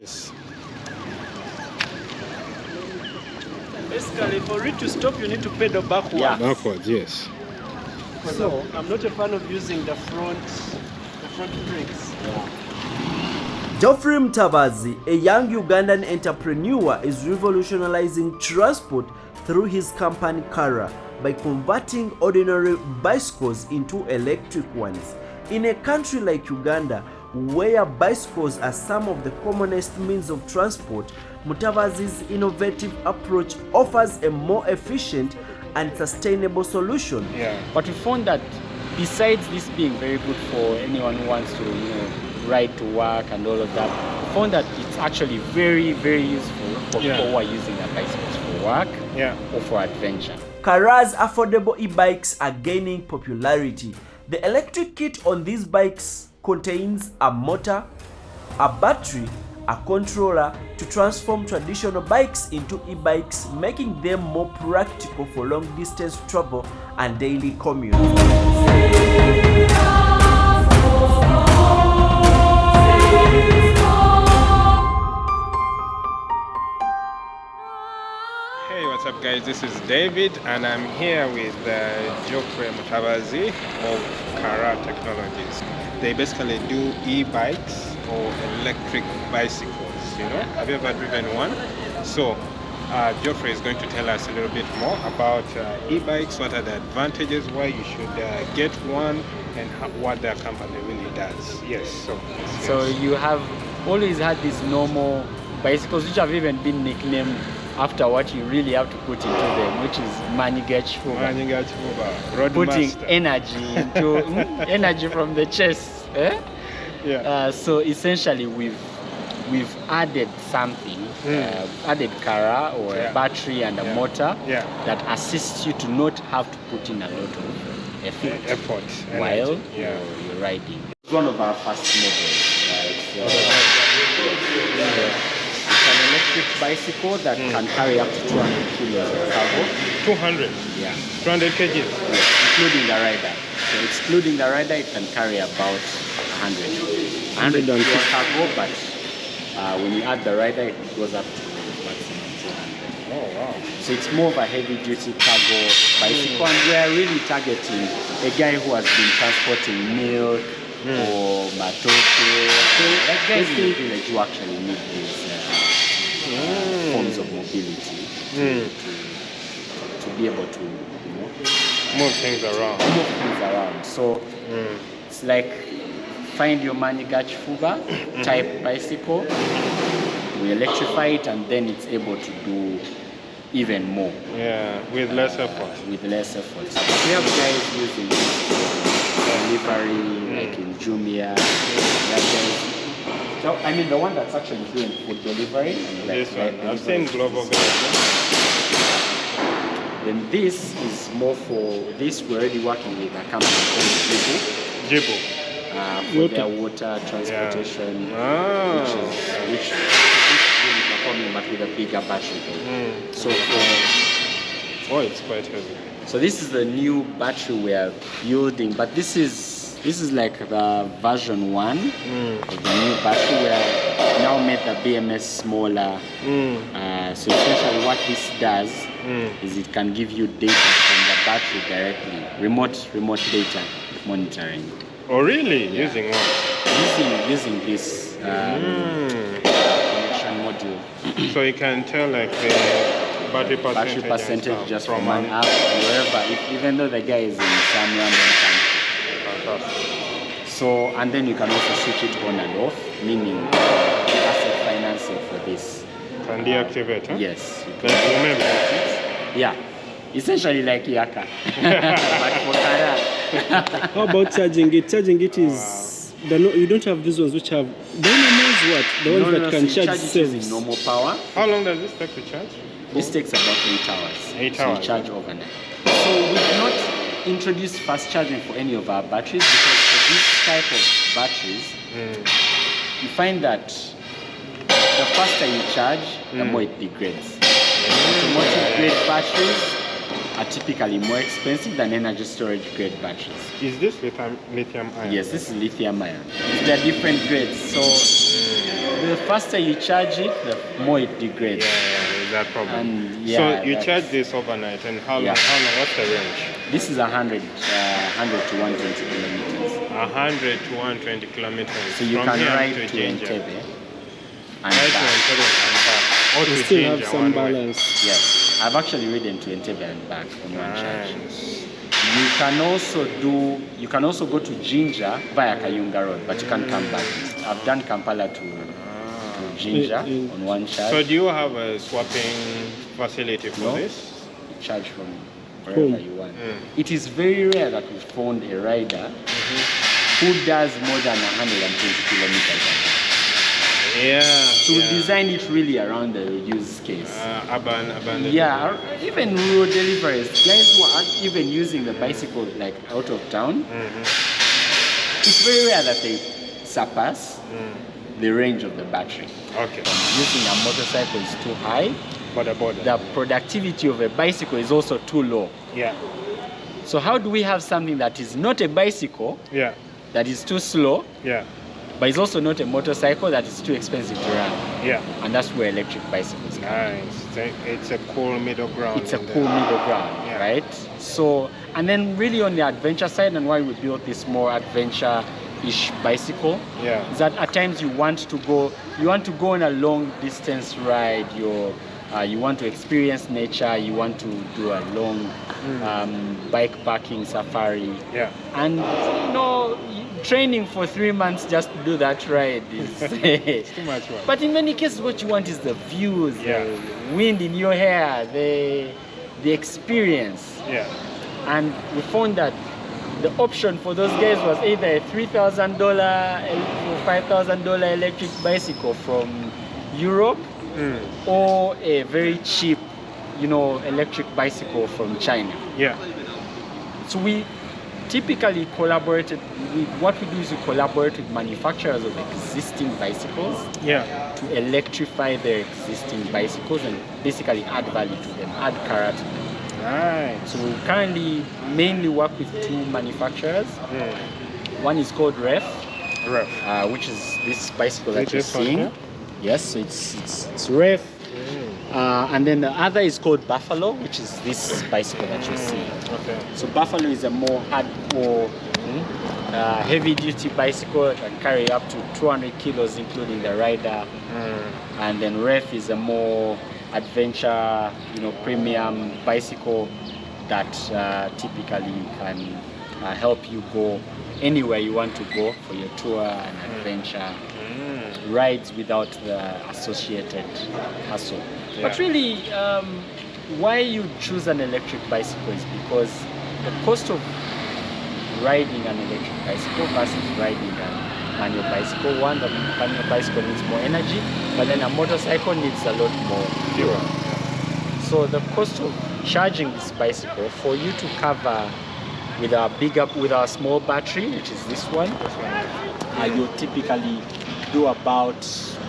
Yes. Basically, for it to stop, you need to pedal backwards. Yeah. Backwards, yes. So I'm not a fan of using the front brakes. Geoffrey Mutabazi, a young Ugandan entrepreneur, is revolutionizing transport through his company Karaa by converting ordinary bicycles into electric ones. In a country like Uganda, where bicycles are some of the commonest means of transport, Mutabazi's innovative approach offers a more efficient and sustainable solution. Yeah. But we found that besides this being very good for anyone who wants to, ride to work and all of that, we found that it's actually very, very useful for people who are using their bicycles for work or for adventure. Karaa's affordable e-bikes are gaining popularity. The electric kit on these bikes contains a motor, a battery, a controller to transform traditional bikes into e-bikes, making them more practical for long distance travel and daily commute. Hey, what's up guys? This is David and I'm here with Geoffrey Mutabazi of Karaa Technologies. They basically do e-bikes or electric bicycles, Have you ever driven one? So Geoffrey is going to tell us a little bit more about e-bikes, what are the advantages, why you should get one, and what their company really does. Yes, so you have always had these normal bicycles which have even been nicknamed after what you really have to put into them, which is putting energy into energy from the chest. So essentially we've added something, added Karaa or a battery and a motor that assists you to not have to put in a lot of effort while you're riding. It's one of our first models. It's an electric bicycle that can carry up to 200 kilos of cargo. 200? Yeah. 200 kgs? Yes, including the rider. So excluding the rider, it can carry about 100 kilo cargo, but when you add the rider, it goes up to maximum 200. Oh, wow. So it's more of a heavy-duty cargo bicycle, and we are really targeting a guy who has been transporting milk or matoke. So like guys in the village who actually need these forms of mobility to be able to, move things around. So it's like find your Manigach Fuga type bicycle. We electrify it, and then it's able to do even more. Yeah, with less effort. With less effort. We have guys using delivery, like in Jumia. So, I mean, the one that's actually doing food delivery. This one, I've seen global guys. Then this is more for this. We're already working with a company called Jibu. For their water transportation, which is really performing, but with a bigger battery. So it's quite heavy. So this is the new battery we are building, but this is like the version 1 of the new battery. We have now made the BMS smaller. So essentially what this does is it can give you data from the battery directly, remote data monitoring. Oh really? Using what? Using this connection module. So you can tell like the battery percentage just from an app, wherever, even though the guy is in some random country. So, and then you can also switch it on and off, meaning asset financing for this. Can deactivate, huh? Yes. Remember. Yeah. Essentially like Yaka. But for Karaa. How about charging it? Charging it is you don't have these ones which have what? The ones that can charge using normal power. How long does this take to charge? This takes about 8 hours. 8 so hours. You charge overnight. So we do not introduce fast charging for any of our batteries because for this type of batteries, you find that the faster you charge, the more it degrades. Automotive grade batteries are typically more expensive than energy storage grade batteries. Is this lithium ion? Yes, this is lithium ion. There are different grades. So the faster you charge it, the more it degrades. Is that problem? And, so you charge this overnight, and how long? What's the range? This is 100 to 120 kilometers. 100 to 120 kilometers. So you from can here ride to to Ginger. Entebbe Right and to back. Entebbe and back. Or You to still Ginger, have some one way. balance. Yes, I've actually ridden to Entebbe and back on one charge. Nice. You can also go to Ginger via Kayunga Road, but you can come back. I've done Kampala to Ginger on one charge. So do you have a swapping facility for this? You charge from wherever you want. It is very rare that we found a rider who does more than 120 kilometers. Yeah. So we designed it really around the use case. Urban. Yeah, even rural deliveries, guys who aren't even using the bicycle like out of town, it's very rare that they surpass the range of the battery. Okay. Using a motorcycle is too high. Border. The productivity of a bicycle is also too low. Yeah. So how do we have something that is not a bicycle, Yeah. that is too slow, Yeah. but it's also not a motorcycle that is too expensive to run? Yeah. And that's where electric bicycles come in. Nice. It's a cool middle ground. It's a cool middle ground, right? So, and then really on the adventure side, and why we built this more adventure-ish bicycle, is that at times you want to go on a long distance ride. You want to experience nature. You want to do a long bike parking safari. Yeah. And training for 3 months just to do that ride is It's too much work. But in many cases, what you want is the views, the wind in your hair, the experience. Yeah. And we found that the option for those guys was either a $3,000 or $5,000 electric bicycle from Europe, or a very cheap, electric bicycle from China. Yeah. So we typically collaborate with manufacturers of existing bicycles to electrify their existing bicycles and basically add value to them, add Karaa to them. Nice. So we currently mainly work with two manufacturers. One is called Ref, which is this bicycle that you're seeing. Yes, so it's Ref. And then the other is called Buffalo, which is this bicycle that you're seeing. Okay. So Buffalo is a more hardcore, heavy-duty bicycle that can carry up to 200 kilos, including the rider. And then Ref is a more adventure, premium bicycle that typically can help you go anywhere you want to go for your tour and adventure rides without the associated hassle. But really, why you choose an electric bicycle is because the cost of riding an electric bicycle versus riding a manual bicycle. One, the manual bicycle needs more energy, but then a motorcycle needs a lot more fuel. So the cost of charging this bicycle for you to cover with our small battery, which is this one, you typically do about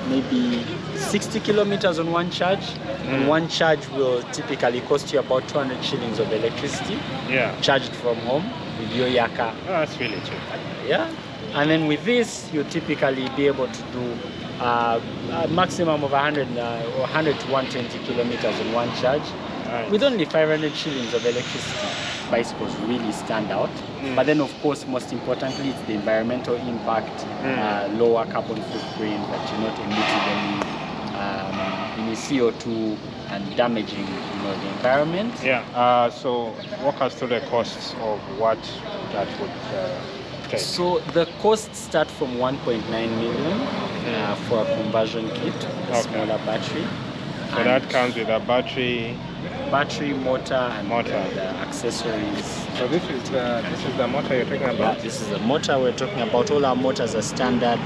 maybe 60 kilometers on one charge. And one charge will typically cost you about 200 shillings of electricity. Charged from home with your yaka. Oh, that's really cheap. Yeah. And then with this, you'll typically be able to do a maximum of 100 to 120 kilometers on one charge. With only 500 shillings of electricity. Bicycles really stand out. But then, of course, most importantly, it's the environmental impact, lower carbon footprint, that you're not emitting any CO2 and damaging, the environment. So walk us through the costs of what that would take. So the costs start from 1.9 million for a conversion kit, a smaller battery. So that comes with a battery, motor, and the accessories. So this is the motor you're talking about? Yeah, this is the motor we're talking about. All our motors are standard.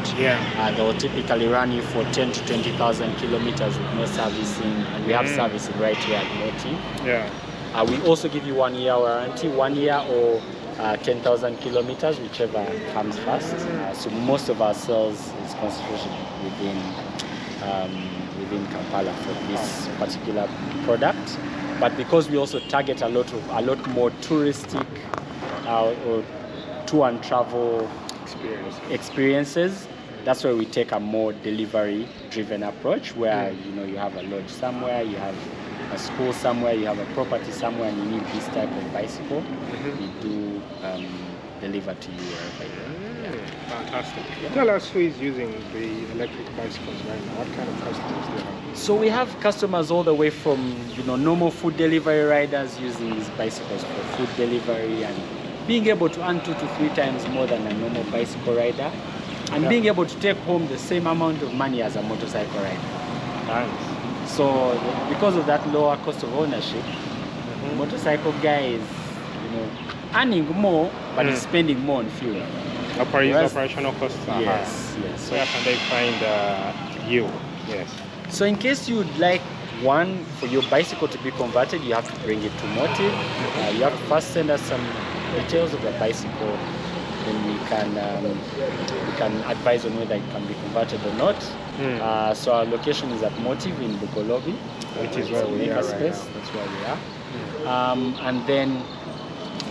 They'll typically run you for 10 to 20,000 kilometers with no servicing, and we have servicing right here at Motive. We also give you 1 year warranty, 1 year or 10,000 kilometers, whichever comes first. So most of our sales is concentrated within Kampala for this particular product. But because we also target a lot more touristic or tour and travel experiences, that's why we take a more delivery-driven approach, where you have a lodge somewhere, you have a school somewhere, you have a property somewhere, and you need this type of bicycle. We do deliver to you wherever you are. Fantastic. Tell us who is using the electric bicycles right now. What kind of customers do you have? So we have customers all the way from normal food delivery riders using these bicycles for food delivery and being able to earn 2 to 3 times more than a normal bicycle rider, and being able to take home the same amount of money as a motorcycle rider. Nice. So because of that lower cost of ownership, motorcycle guy is earning more, but is spending more on fuel. Operational costs are high. Yes. So where can they find you? Yes. So in case you would like for your bicycle to be converted, you have to bring it to Motive. You have to first send us some details of the bicycle, then we can advise on whether it can be converted or not. So our location is at Motive in Bugolobi, which is where we are right now. That's where we are. And then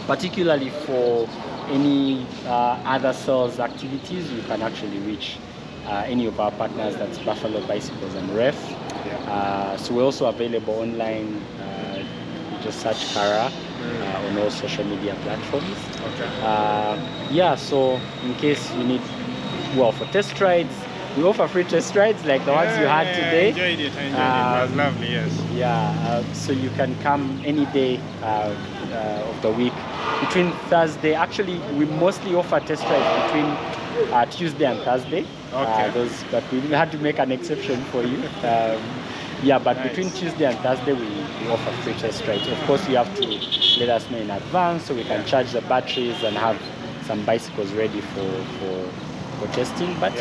particularly for any other sales activities, you can actually reach any of our partners. That's Buffalo Bicycles and Ref. So we're also available online. You just search Karaa on all social media platforms. So in case you need, for test rides, we offer free test rides like the ones you had today. I enjoyed it. It was lovely, yes. So you can come any day of the week. Between Thursday, actually, we mostly offer test rides between Tuesday and Thursday. But we had to make an exception for you. But between Tuesday and Thursday, we offer free test rides. Of course, you have to let us know in advance so we can charge the batteries and have some bicycles ready for testing. But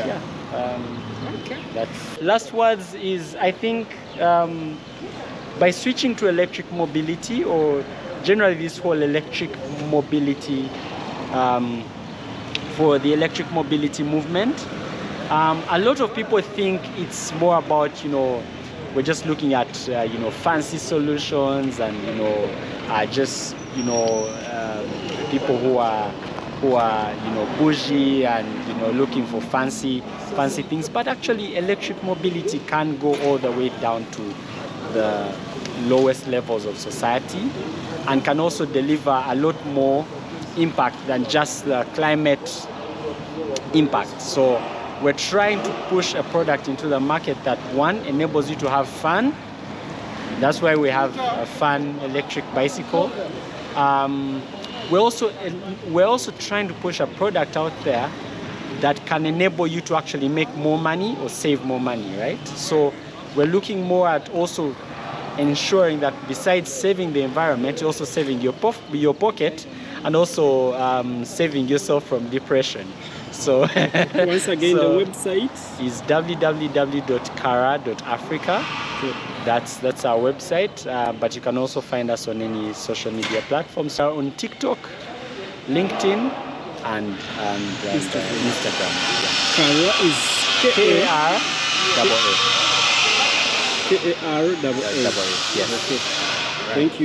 that's last words is, I think, by switching to electric mobility, or generally this whole electric mobility, for the electric mobility movement, a lot of people think it's more about, we're just looking at, fancy solutions and, just, people who are bougie and, looking for fancy things. But actually, electric mobility can go all the way down to the lowest levels of society, and can also deliver a lot more impact than just the climate impact. So we're trying to push a product into the market that, one, enables you to have fun. That's why we have a fun electric bicycle. We're also trying to push a product out there that can enable you to actually make more money or save more money, right? So we're looking more at also ensuring that besides saving the environment, you're also saving your pocket, and also saving yourself from depression. So once again, the website is www.karaa.africa. That's our website, but you can also find us on any social media platforms. So on TikTok, LinkedIn, and Instagram. Karaa is Karaa. Yes. Thank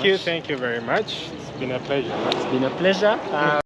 you. Thank you very much. It's been a pleasure. It's been a pleasure.